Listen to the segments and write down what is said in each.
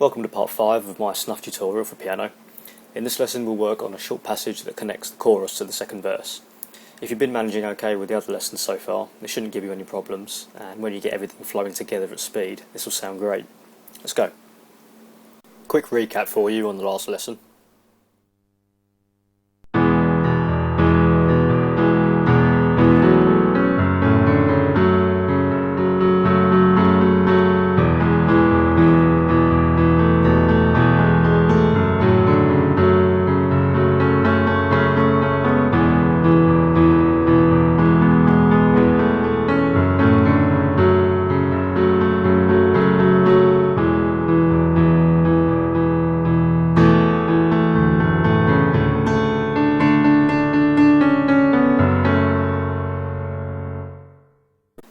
Welcome to part 5 of my Snuff tutorial for piano. In this lesson we'll work on a short passage that connects the chorus to the second verse. If you've been managing okay with the other lessons so far, it shouldn't give you any problems, and when you get everything flowing together at speed, this will sound great. Let's go. Quick recap for you on the last lesson.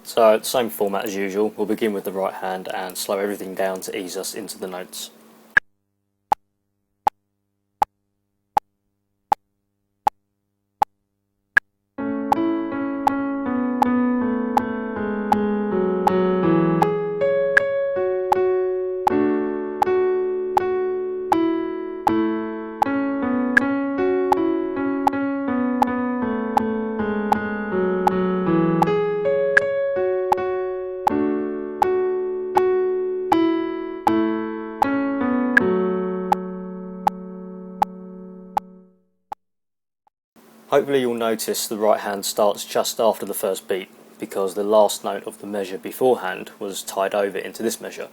So, same format as usual, we'll begin with the right hand and slow everything down to ease us into the notes. Hopefully you'll notice the right hand starts just after the first beat, because the last note of the measure beforehand was tied over into this measure.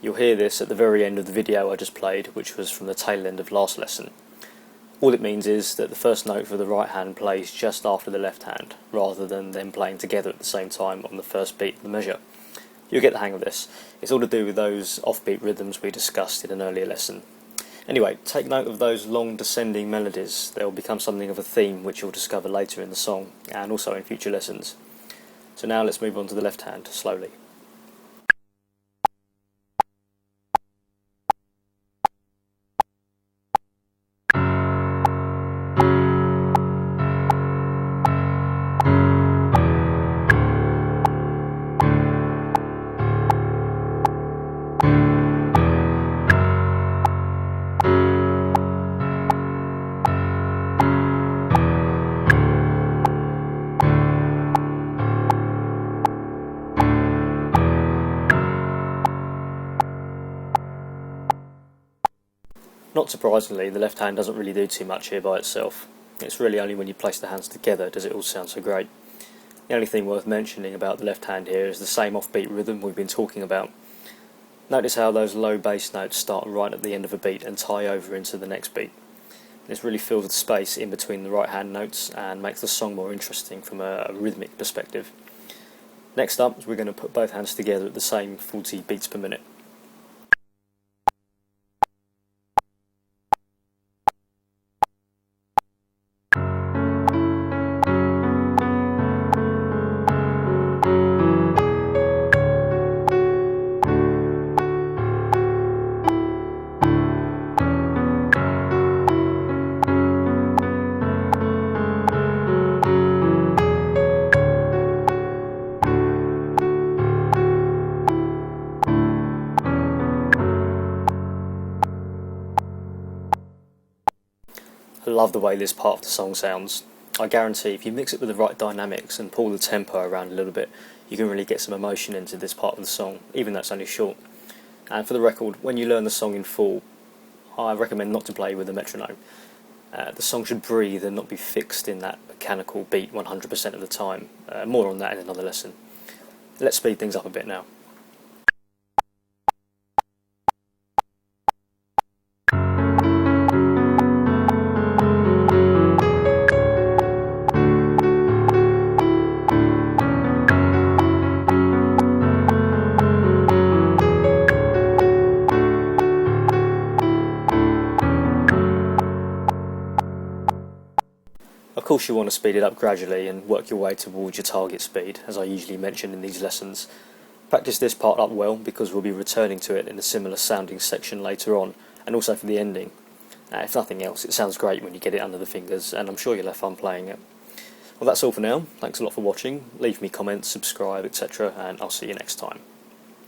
You'll hear this at the very end of the video I just played, which was from the tail end of last lesson. All it means is that the first note for the right hand plays just after the left hand, rather than them playing together at the same time on the first beat of the measure. You'll get the hang of this. It's all to do with those offbeat rhythms we discussed in an earlier lesson. Anyway, take note of those long descending melodies. They'll become something of a theme which you'll discover later in the song, and also in future lessons. So now let's move on to the left hand, slowly. Not surprisingly, the left hand doesn't really do too much here by itself. It's really only when you place the hands together does it all sound so great. The only thing worth mentioning about the left hand here is the same offbeat rhythm we've been talking about. Notice how those low bass notes start right at the end of a beat and tie over into the next beat. This really fills the space in between the right hand notes and makes the song more interesting from a rhythmic perspective. Next up, we're going to put both hands together at the same 40 beats per minute. I love the way this part of the song sounds. I guarantee if you mix it with the right dynamics and pull the tempo around a little bit, you can really get some emotion into this part of the song, even though it's only short. And for the record, when you learn the song in full, I recommend not to play with a metronome. The song should breathe and not be fixed in that mechanical beat 100% of the time. More on that in another lesson. Let's speed things up a bit now. Of course you want to speed it up gradually and work your way towards your target speed, as I usually mention in these lessons. Practice this part up well, because we'll be returning to it in a similar sounding section later on, and also for the ending. If nothing else, it sounds great when you get it under the fingers, and I'm sure you'll have fun playing it. Well, that's all for now. Thanks a lot for watching. Leave me comments, subscribe, etc., and I'll see you next time.